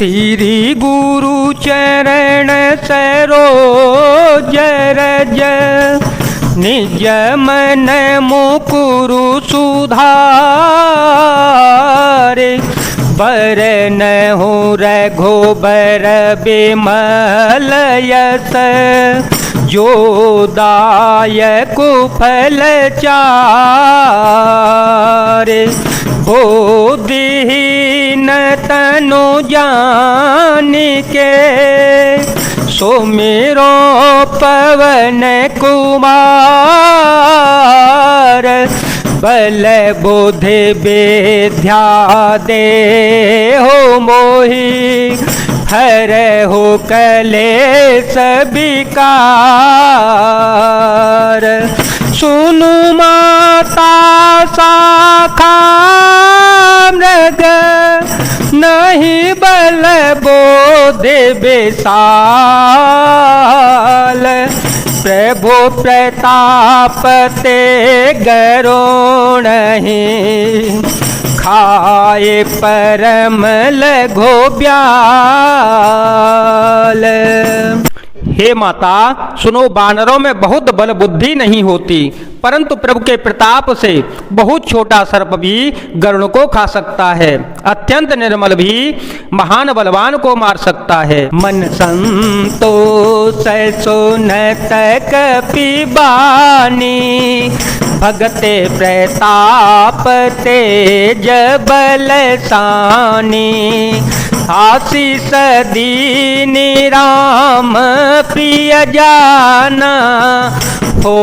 श्री गुरु चरण सरोज रज निज मन मुकुरु सुधारे बरन हो रघुबर बिमल यस जो दायक फल चारे बोधिहीन तनु जानिके सुमिरो पवन कुमार बल बुद्धि विद्या दे हो मोहि हर हो कलेश विकार सुनु माता शाखा मृग नहीं बल बोधि विशाल प्रभु प्रताप ते गरुण खाए परम लघु ब्याल। हे माता सुनो, बानरों में बहुत बल बुद्धि नहीं होती, परंतु प्रभु के प्रताप से बहुत छोटा सर्प भी गरुड़ को खा सकता है। अत्यंत निर्मल भी महान बलवान को मार सकता है। मन संतोष सुनत कपिबानी भगते प्रताप तेज बलसानी आशीष दीनी राम प्रिय जाना हो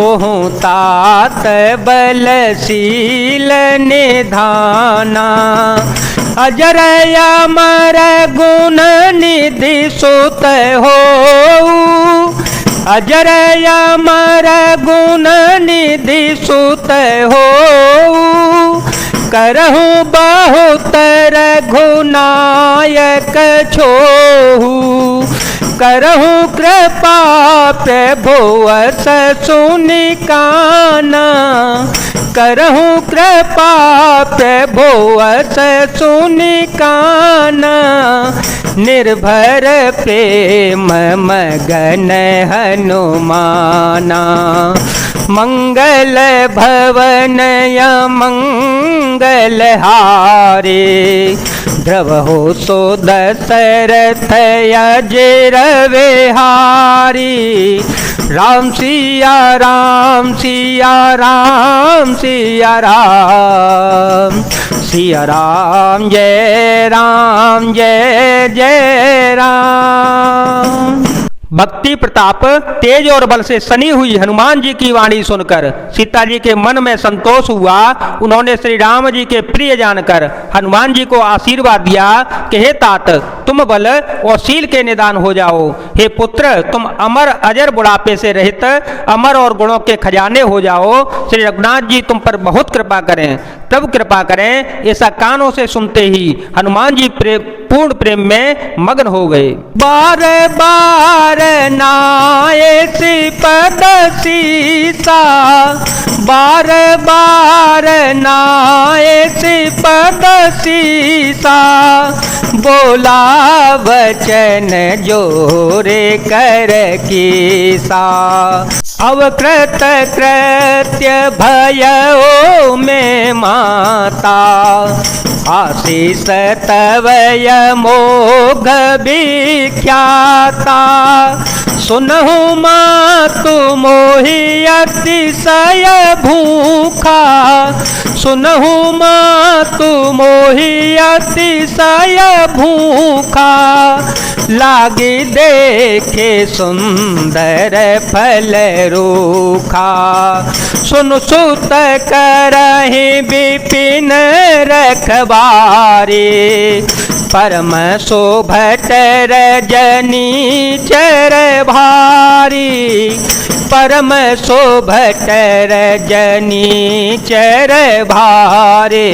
तात बलशील निधाना अजर अमर गुण निधि सुत हो अजर अमर गुण निधि सुत हो करहूँ बहुत रघुनायक छोहू करहूँ कृपा प्रभु अस सुनिकाना करहूँ कृपा प्रभु अस सुनिकाना निर्भर प्रेम मगन हनुमाना मंगल भवन मंगल हारे ध्रुव हो सो दशरथ अजर विहारी राम सिया राम सिया राम सिया राम सिया राम जय जय राम। भक्ति प्रताप तेज और बल से सनी हुई हनुमान जी की वाणी सुनकर सीता जी के मन में संतोष हुआ। उन्होंने श्री राम जी के प्रिय जानकर हनुमान जी को आशीर्वाद दिया कि हे तात, तुम बल और शील के निदान हो जाओ। हे पुत्र, तुम अमर अजर बुढ़ापे से रहित अमर और गुणों के खजाने हो जाओ। श्री रघुनाथ जी तुम पर बहुत कृपा करें, प्रभु कृपा करें। ऐसा कानों से सुनते ही हनुमान जी पूर्ण प्रेम में मग्न हो गए। बार बार नाये श्रीपद सीसा बार बार नाये श्रीपद सीसा बोला वचन जोरे कर कीसा अवकृत कृत्य भयो में माता आशीष तवय मोघ विख्याता सुनहु मातु मोहि अतिशय भूखा सुनहु मातु मोहि अतिशय भूखा लागी देखे सुंदर फल रूखा सुन सुत करहि विपिन रखबारी परम शोभत रजनी चर भारी परम शोभत रजनी चर भारे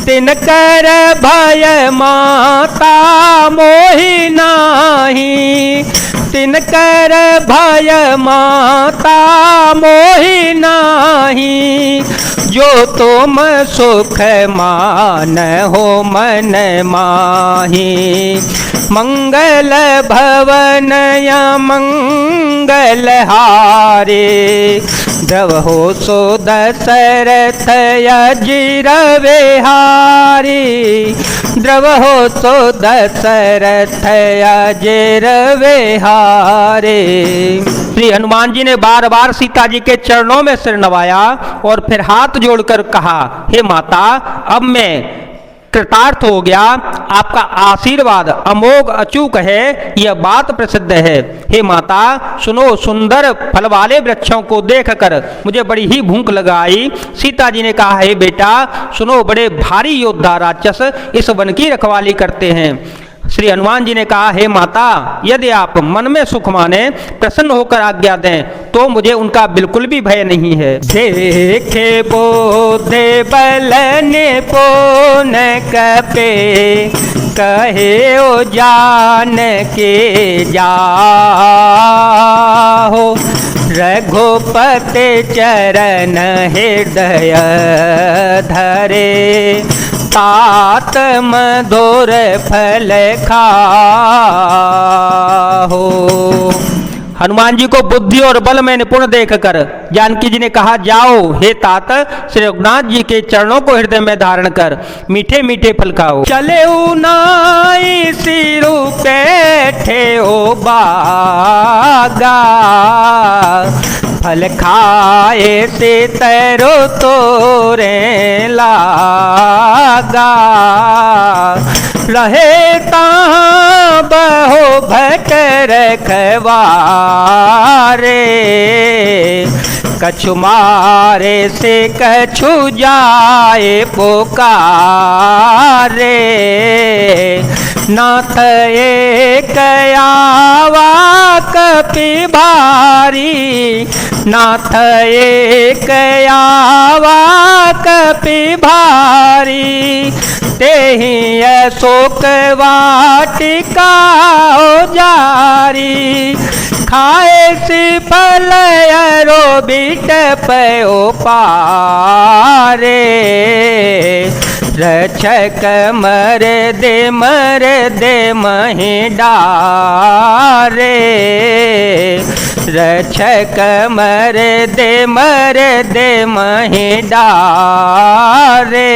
तिनकर भय माता मोहि नाही तिनकर भय माता मोहि नाही जो तो सोम सुख मान हो मन माही, मंगल भवन या मंगल हारे, द्रवहो सो दशरथ अजिर विहारी, द्रवहो सो दशरथ अजिर विहारे। श्री हनुमान जी ने बार बार सीता जी के चरणों में सिर नवाया और फिर हाथ जोड़कर कहा, हे माता, अब मैं कृतार्थ हो गया, आपका आशीर्वाद अमोघ अचूक है, यह बात प्रसिद्ध है। हे माता सुनो, सुंदर फल वाले वृक्षों को देखकर मुझे बड़ी ही भूख लगाई। सीता जी ने कहा, हे बेटा सुनो, बड़े भारी योद्धा राक्षस इस वन की रखवाली करते हैं। श्री हनुमान जी ने कहा, हे माता, यदि आप मन में सुख माने, प्रसन्न होकर आज्ञा दें, तो मुझे उनका बिल्कुल भी भय नहीं है। देखे बोधे बल ने पोन कपे, कहे ओ जान के जाहो, रघुपति चरण हृदय धरे, तात मधुर फल खाहो। हनुमान जी को बुद्धि और बल में निपुण देखकर जानकी जी ने कहा, जाओ हे तात, श्री रघुनाथ जी के चरणों को हृदय में धारण कर मीठे मीठे फल खाओ। चले उनाई सिरु बैठे ओ बागा, फल खाए से तैरो तोरे लागा, रहे कहाँ बहो भट रखवारे, कछु मारे से कछु जाए पुकारे, नाथ एक आवा कपि भारी, नाथ एक आवा कपि भारी, तेहि अशोक वाटिका जारी, खाए सी फल अरो बिट पयो पारे, रक्षक मर दे मही डारे, रक्षक मर दे मही डारे।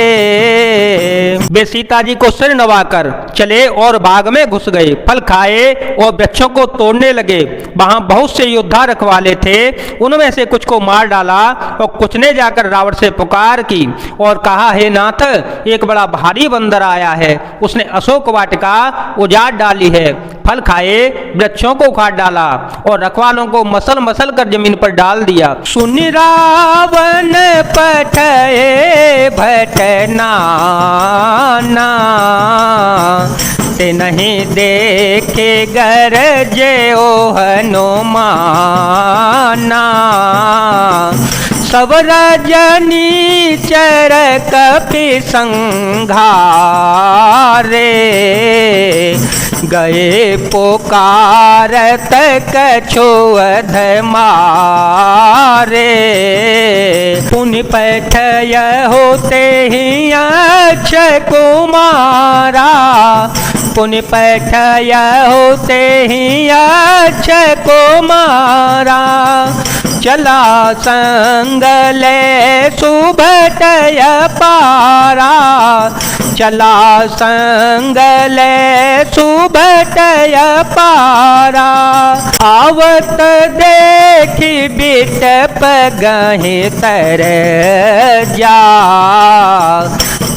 वे सीता जी को सिर नवाकर चले और बाग में घुस गए, फल खाए और वृक्षों को तोड़ने लगे। वहां बहुत से योद्धा रखवाले थे, उनमें से कुछ को मार डाला और कुछ ने जाकर रावण से पुकार की और कहा, हे नाथ, एक बड़ा भारी बंदर आया है, उसने अशोक वाटिका उजाड़ डाली है, फल खाए, वृक्षों को उखाड़ डाला और रखवालों को मसल मसल कर जमीन पर डाल दिया। सुन रावण पठए भटना, ते नहीं देखे गरजे ओ हनुमाना, सब रजनी चर कपि संघारे, गए पुकारत कछु अध मारे, पुनि पैठय होते ही अक्षय कुमारा, पुनि पैठय होते ही अक्षय कुमारा, चला संग ले सुभटय पारा, चला संग ले सुभटय पारा, आवत देखी बिटप गहि तर जा,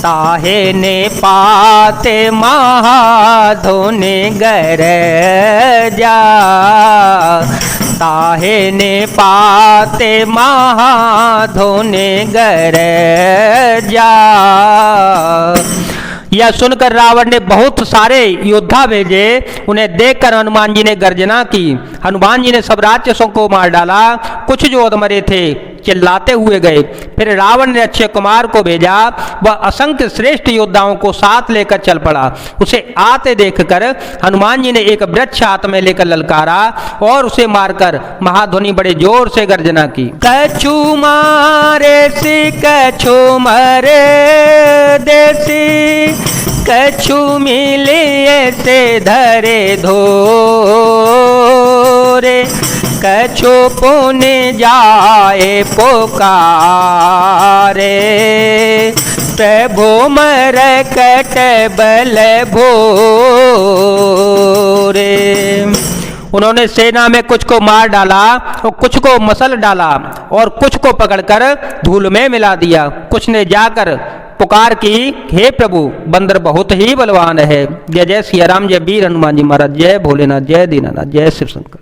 ताहे ने पाते महाधुनि गर जा, ताहे ने पाते महाधुनि गर जा। यह सुनकर रावण ने बहुत सारे योद्धा भेजे, उन्हें देखकर हनुमान जी ने गर्जना की। हनुमान जी ने सब राक्षसों को मार डाला, कुछ जो अधमरे थे चिल्लाते हुए गए। फिर रावण ने अक्षय कुमार को भेजा, वह असंख्य श्रेष्ठ योद्धाओं को साथ लेकर चल पड़ा। उसे आते देखकर हनुमान जी ने एक वृक्ष हाथ में लेकर ललकारा और उसे मारकर महाध्वनि बड़े जोर से गर्जना की। कछु मारे सी कछु मरे देसी, कछु मिलिए से धरे धोरे, कछु पुण्य जाए पुकारे, प्रभु मर कट बल भोरे। उन्होंने सेना में कुछ को मार डाला और कुछ को मसल डाला और कुछ को पकड़कर धूल में मिला दिया। कुछ ने जाकर पुकार की, हे प्रभु बंदर बहुत ही बलवान है। जय जय सिया राम, जय वीर हनुमान जी महाराज, जय भोलेनाथ, जय दीनानाथ, जय शिव शंकर।